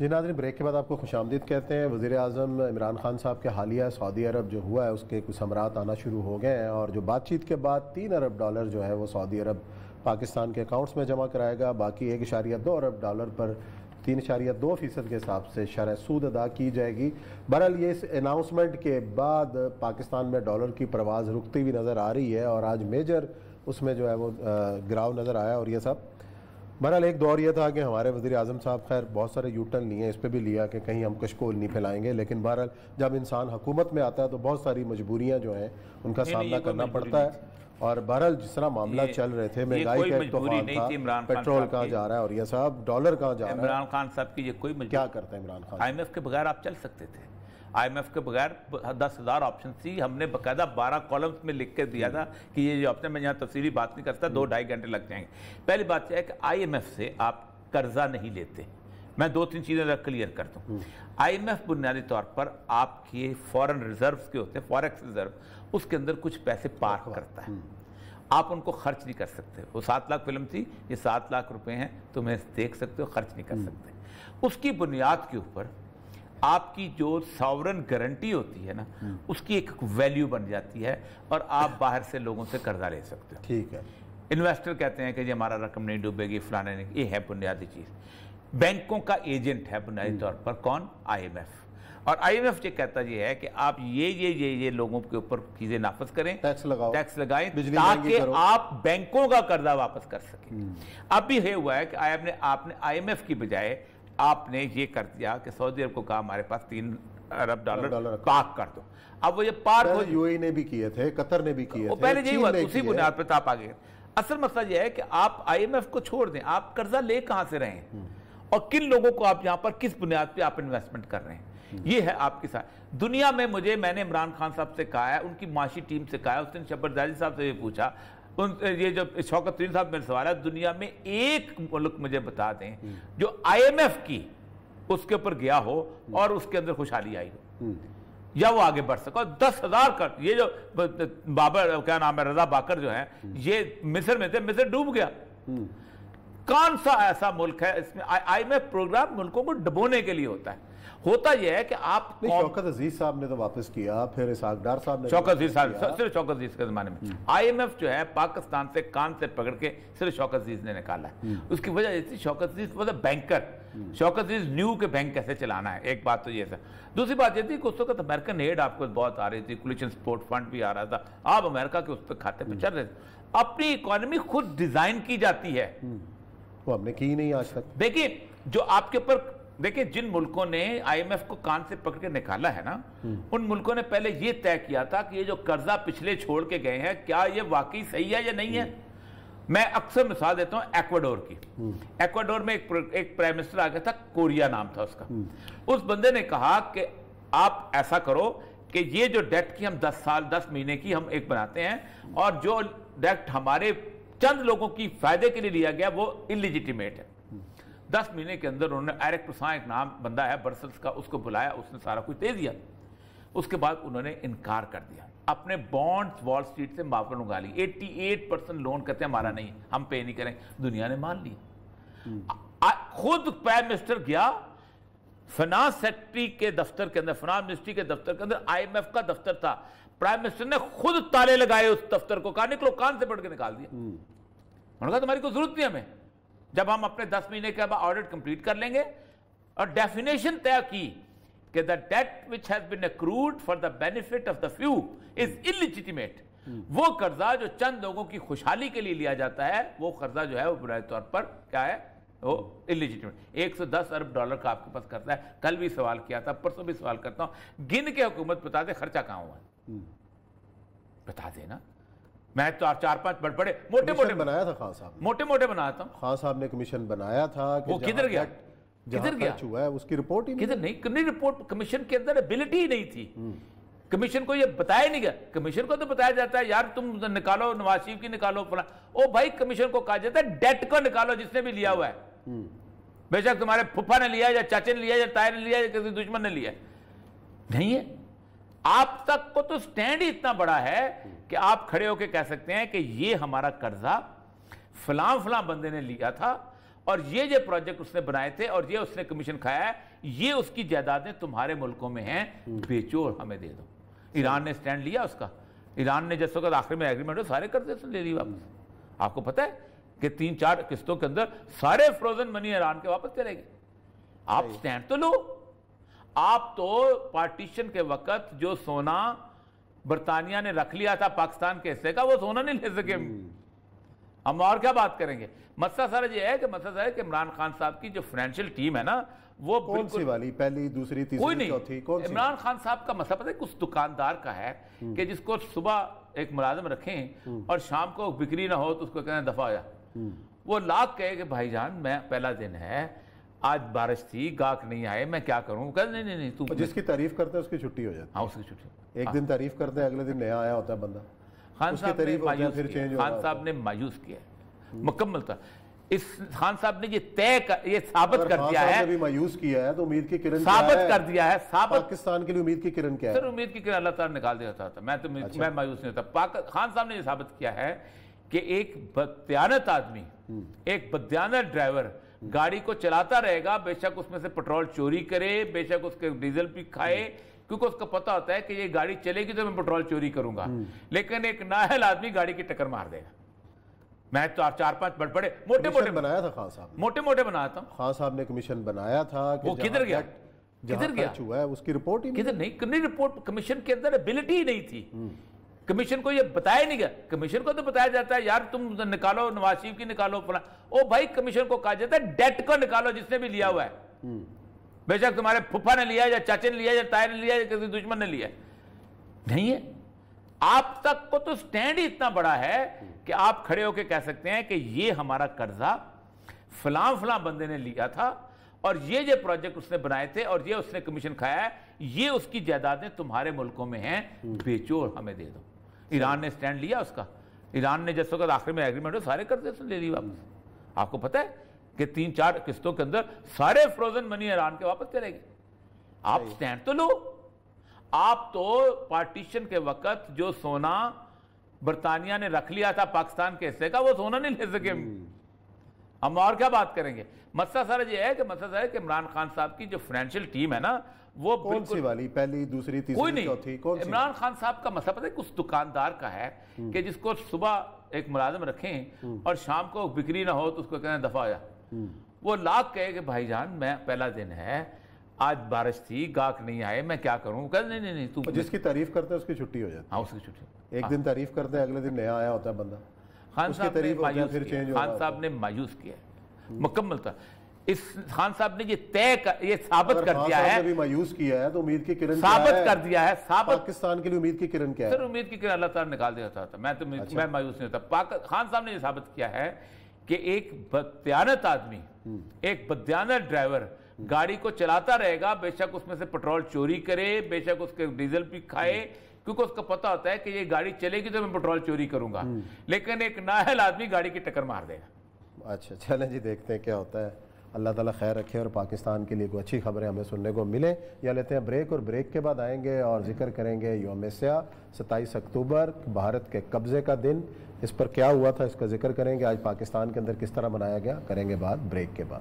जी नाज़रीन, ब्रेक के बाद आपको खुशामदीद कहते हैं। वज़ीर आज़म इमरान खान साहब के हालिया सऊदी अरब जो हुआ है उसके कुछ समरात आना शुरू हो गए हैं, और जो बातचीत के बाद $3 अरब जो है वो सऊदी अरब पाकिस्तान के अकाउंट्स में जमा कराएगा। बाकी $1.2 अरब पर 3.2% के हिसाब से शरह सूद अदा की जाएगी। बहरहाल ये इस अनाउंसमेंट के बाद पाकिस्तान में डॉलर की परवाज़ रुकती हुई नज़र आ रही है, और आज मेजर उसमें जो है वो गिराव नज़र आया। और ये सब बहरहाल एक दौर ये था कि हमारे वज़ीर आज़म साहब खैर बहुत सारे यूटर्न लिए, इस पर भी लिया कि कहीं हम कशकोल नहीं फैलाएंगे, लेकिन बहरहाल जब इंसान हुकूमत में आता है तो बहुत सारी मजबूरियाँ जो हैं उनका सामना करना पड़ता है। और बहरहाल जिस तरह मामला चल रहे थे, महंगाई का एक तूफान था, पेट्रोल कहाँ जा रहा है और ये सब डॉलर कहाँ जा रहा है। इमरान खान साहब की ये कोई क्या करता है इमरान खान? IMF के बगैर आप चल सकते थे। IMF के बगैर 10,000 ऑप्शन थी। हमने बाकायदा 12 कॉलम्स में लिख के दिया था कि ये जो ऑप्शन, मैं यहाँ तफसीली बात नहीं करता, 2-2.5 घंटे लग जाएंगे। पहली बात यह है कि IMF से आप कर्जा नहीं लेते। मैं 2-3 चीज़ें क्लियर कर दूँ। IMF बुनियादी तौर पर आपके फॉरेन रिजर्व्स के होते हैं, फॉरेक्स रिजर्व, उसके अंदर कुछ पैसे पार्क करता है, आप उनको खर्च नहीं कर सकते। वो 7 लाख फिल्म थी, ये 7 लाख रुपए हैं, तुम्हें देख सकते हो, खर्च नहीं कर सकते। उसकी बुनियाद के ऊपर आपकी जो सॉवरन गारंटी होती है ना, उसकी एक वैल्यू बन जाती है, और आप बाहर से लोगों से कर्जा ले सकते हो। ठीक है। इन्वेस्टर कहते हैं कि जी हमारा रकम नहीं डूबेगी, फलाने नहीं, ये है बुनियादी चीज़। बैंकों का एजेंट है बुनियादी तौर पर कौन? IMF। और IMF ये कहता ये है कि आप ये लोगों के ऊपर चीजें नाफज करें, टैक्स लगाएं ताकि आप बैंकों का कर्जा वापस कर सकें। अब भी ये हुआ है कि आपने IMF की बजाय आपने ये कर दिया कि सऊदी अरब को कहा हमारे पास $3 अरब पार्क कर दो। अब वो ये पार्क UAE ने भी किए थे, कतर ने भी किए थे, पहले यही हुआ, उसी बुनियाद पर आप आगे। असल मसला यह है कि आप IMF को छोड़ दें, आप कर्जा ले कहां से रहे हैं और किन लोगों को आप यहां पर किस बुनियाद पे आप इन्वेस्टमेंट कर रहे हैं, ये है आपके साथ। दुनिया में मैंने इमरान खान साहब से कहा है, उनकी माशी टीम से कहा है, उसने शब्बरजादी साहब से ये पूछा, ये जब शौकत तरीन साहब मेरे सवाल है, दुनिया में एक मुल्क मुझे बता दें जो IMF की उसके ऊपर गया हो और उसके अंदर खुशहाली आई हो या वो आगे बढ़ सका। 10,000 का ये जो बाबर, क्या नाम है, रजा बाकर जो है, ये मिस्र में थे, मिस्र डूब गया। कौन सा ऐसा मुल्क है इसमें IMF प्रोग्राम मुल्कों को डुबोने के लिए होता है। होता यह है कि आप शौकत अजीज साहब ने तो वापस किया, फिर इसहाक डार साहब ने, शौकत अजीज साहब, सिर्फ शौकत अजीज के जमाने में IMF जो है पाकिस्तान से कान से पकड़ के सिर्फ शौकत अजीज ने निकाला है। उसकी वजह ये थी, शौकत अजीज मतलब बैंकर, शौकत अजीज न्यू के बैंक कैसे चलाना है। एक बात तो ये था। दूसरी बात ये थी कि उस वक्त अमेरिकन एड आपको बहुत आ रही थी, कोलिशन सपोर्ट फंड भी आ रहा था, आप अमेरिका के उस पर खाते पे चल रहे थे। अपनी इकोनॉमी खुद डिजाइन की जाती है, वो हमने की नहीं आज तक। देखिए जो आपके ऊपर, देखिए जिन मुल्कों ने IMF को कान से पकड़ के निकाला है ना, उन मुल्कों ने पहले ये तय किया था कि ये जो कर्जा पिछले छोड़ के गए हैं, क्या ये वाकई सही है या नहीं है। मैं अक्सर मिसाल देता हूं एक्वाडोर की। एक्वाडोर में एक प्राइम मिनिस्टर आ गया था, कोरिया नाम था उसका। उस बंदे ने कहा कि आप ऐसा करो कि ये जो डेट की हम 10 महीने की हम एक बनाते हैं, और जो डेट हमारे चंद लोगों की फायदे के लिए लिया गया वो इलिजिटिमेट है। 10 महीने के अंदर उन्होंने एरिक टुसान, एक नाम बंदा है ब्रसेल्स का, उसको बुलाया, उसने सारा कुछ दे दिया। उसके बाद उन्होंने इनकार कर दिया, अपने बॉन्ड्स वॉल स्ट्रीट से माफी मंगा ली। 88% लोन कहते हैं हमारा नहीं, हम पे नहीं करें। दुनिया ने मान लिया। खुद प्राइम मिनिस्टर गया फाइनेंस सेक्रेटरी के दफ्तर के अंदर, फाइनेंस मिनिस्ट्री के दफ्तर के अंदर IMF का दफ्तर था, प्राइम मिनिस्टर ने खुद ताले लगाए उस दफ्तर को, कहा निकलो, कान से पढ़ के निकाल दिया। उन्होंने कहा तुम्हारी कोई जरूरत नहीं हमें, जब हम अपने 10 महीने के बाद ऑडिट कंप्लीट कर लेंगे। और डेफिनेशन तय की कि the debt which has been accrued for the benefit of the few is illegitimate. वो कर्जा जो चंद लोगों की खुशहाली के लिए लिया जाता है, वो कर्जा जो है वो बुनियादी तौर पर क्या है, वो इलिजिटिमेट। $110 अरब का आपके पास कर्जा है। कल भी सवाल किया था, परसों भी सवाल करता हूं, गिन के हुकूमत बता दे खर्चा कहां हुआ है, बता देना। मैं तो 4-5 बड़े मोटे बनाया था खान साहब, मोटे बनाया था। खान साहब ने कमीशन बनाया था, वो किधर गया, किधर गया हुआ है उसकी रिपोर्ट ही किधर नहीं रिपोर्ट कमीशन के अंदर एबिलिटी ही नहीं थी। कमीशन को ये बताया नहीं गया। कमीशन को तो बताया जाता है यार तुम निकालो, नवाज शरीफ की निकालो, फला। ओ भाई कमीशन को कहा जाता है डेट को निकालो जिसने भी लिया हुआ है, बेशक तुम्हारे फुफा ने लिया या चाचे ने लिया या ताए ने लिया या किसी दुश्मन ने लिया, नहीं है। आप तक को तो स्टैंड ही इतना बड़ा है कि आप खड़े होकर कह सकते हैं कि ये हमारा कर्जा फलां बंदे ने लिया था اور یہ پروجیکٹ اس نے بنائے تھے اور یہ اس نے کمیشن کھایا ہے, یہ اس کی جائیدادیں تمہارے ملکوں میں ہیں, بیچو اور ہمیں دے دو. ایران نے سٹینڈ لیا اس کا. ایران نے جس وقت آخر میں ایگریمنٹ ہو سارے قرضے لے لی واپس. آپ کو پتہ ہے کہ 3-4 قسطوں کے اندر سارے فروزن منی ایران کے واپس چلے گئے. آپ سٹینڈ تو لو. آپ تو پارٹیشن کے وقت جو سونا برطانیہ نے رکھ لیا تھا پاکستان کے حصے کا, وہ سونا نہیں لے سکے. ہم اور کیا بات کریں گے؟ مسئلہ سارا یہ ہے کہ عمران خان صاحب کی جو فائنینشیل ٹیم ہے نا, وہ کون سی والی, پہلی, دوسری, تیسری, چوتھی, کون سی؟ عمران خان صاحب کا مسئلہ پتہ ہے کس دکاندار کا ہے کہ جس کو صبح ایک ملازم رکھیں اور شام کو بکری نہ ہو تو اس کو کہنا دفعہ ہو جا. وہ لاکھ کہے کہ بھائی جان میں پہلا دن ہے, آج بارش تھی, گاہک نہیں آئے, میں کیا کروں؟ کہ نہیں تو جس کی تعریف کرتے ہیں اس کی چھٹی ہو جاتی ہے. ہاں, اس کی چھٹی. ایک دن تعریف کرتے ہیں, اگلے دن نیا آیا ہوتا ہے بندہ. خان صاحب نے مایوس کیا مکمل تھا. اس خان صاحب نے یہ ثابت کر دیا ہے, بھی مایوس کیا ہے تو امید کی کرن ثابت کر دیا ہے. پاکستان کے لیے امید کی کرن کیا ہے؟ سر امید کی کرن اللہ تعالیٰ نکال دیتا تھا. میں مایوس نہیں ہوتا. خان صاحب نے یہ ثابت کیا ہے کہ ایک بددیانت آدمی, ایک بددیانت ڈرائیور گاڑی کو چلاتا رہے گا, بے شک اس میں سے پٹرول چوری کرے, بے شک اس کے ڈیزل بھی کھائے, کیونکہ اس کو پتا ہوتا ہے کہ یہ گاڑی چلے گی تو میں پٹرول چوری کروں گا, لیکن ایک نااہل آدمی گاڑی کی ٹکر مار دے گا. میں تو 4-5 بڑے موٹے بنایا تھا خان صاحب, موٹے بناتا ہوں. خان صاحب نے کمیشن بنایا تھا, وہ کدھر گیا؟ ہوا ہے اس کی رپورٹ ہی کدھر نہیں رپورٹ. کمیشن کے اندر ایبلٹی ہی نہیں تھی. کمیشن کو یہ بتایا نہیں گیا. کمیشن کو تو بتایا جاتا ہے یار تم نکالو, نواز شریف کی نکالو, او بھائی کمیشن کو کہا جاتا ہے ڈیٹ کو نکالو جس نے بھی لیا ہوا ہے, بے شک تمہارے پھپھا نے لیا یا چاچے نے لیا یا تائے نے لیا یا کسی دشمن نے لیا. نہیں ہے. آپ تک کو تو سٹینڈ ہی اتنا بڑا ہے کہ آپ کھڑے ہو کے کہہ سکتے ہیں کہ یہ ہمارا قرضہ فلاں بندے نے لیا تھا اور یہ پروجیکٹ اس نے بنائے تھے اور یہ اس نے کمیشن کھایا ہے, یہ اس کی جائیدادیں تمہارے ملکوں میں ہیں, بیچو اور ہمیں دے دو. ایران نے سٹینڈ لیا اس کا. ایران نے جس وقت آخر میں ایگریمنٹ ہو سارے قرضے لے لی واپس. آپ کو پتہ ہے کہ 3-4 قسطوں کے اندر سارے فروزن منی ایران کے واپس چلے گئے. آپ سٹینڈ تو لو. آپ تو پارٹیشن کے وقت جو سونا برطانیہ نے رکھ لیا تھا پاکستان کے حصے کا, وہ سونا نہیں لے سکے. ہم اور کیا بات کریں گے؟ مسئلہ سارا یہ ہے کہ عمران خان صاحب کی جو فائنینشیل ٹیم ہے نا, وہ کون سی والی, پہلی, دوسری, تیسری, چوتھی, کون سی؟ عمران خان صاحب کا مسئلہ پتہ ہے کس دکاندار کا ہے کہ جس کو صبح ایک ملازم رکھیں اور شام کو بکری نہ ہو تو اس کو کہنا دفعہ ہو جا. وہ لاکھ کہے کہ بھائی جان میں پہلا دن ہے, آج بارش تھی, گاہک نہیں آئے, میں کیا کروں؟ کہ نہیں تو جس کی تعریف کرتے ہیں اس کی چھٹی ہو جاتی ہے. ہاں, اس کی چھٹی. ایک دن تعریف کرتے ہیں, اگلے دن نیا آیا ہوتا ہے بندہ. خان صاحب نے مایوس کیا مکمل تھا. اس خان صاحب نے یہ ثابت کر دیا ہے, بھی مایوس کیا ہے تو امید کی کرن ثابت کر دیا ہے. پاکستان کے لیے امید کی کرن کیا ہے؟ سر امید کی کرن اللہ تعالیٰ نکال دیتا تھا. میں مایوس نہیں ہوتا. خان صاحب نے یہ ثابت کیا ہے کہ ایک بددیانت آدمی, ایک بددیانت ڈرائیور گاڑی کو چلاتا رہے گا, بے شک اس میں سے پٹرول چوری کرے, بے شک اس کے ڈیزل بھی کھائے, کیونکہ اس کو پتا ہوتا ہے کہ یہ گاڑی چلے گی تو میں پٹرول چوری کروں گا, لیکن ایک نااہل آدمی گاڑی کی ٹکر مار دے گا. اچھا چلیں جی, دیکھتے ہیں کیا ہوتا ہے. اللہ تعالیٰ خیر رکھے اور پاکستان کے لیے کوئی اچھی خبریں ہمیں سننے کو ملے. یا لیتے ہیں بریک, اور بریک کے بعد آئیں گے اور ذکر کریں گے یوم سیاہ 27 اکتوبر, بھارت کے قبضے کا دن, اس پر کیا ہوا تھا اس کا ذکر کریں گے. آج پاکستان کے اندر کس طرح منایا گیا, کریں گے بات بریک کے بعد.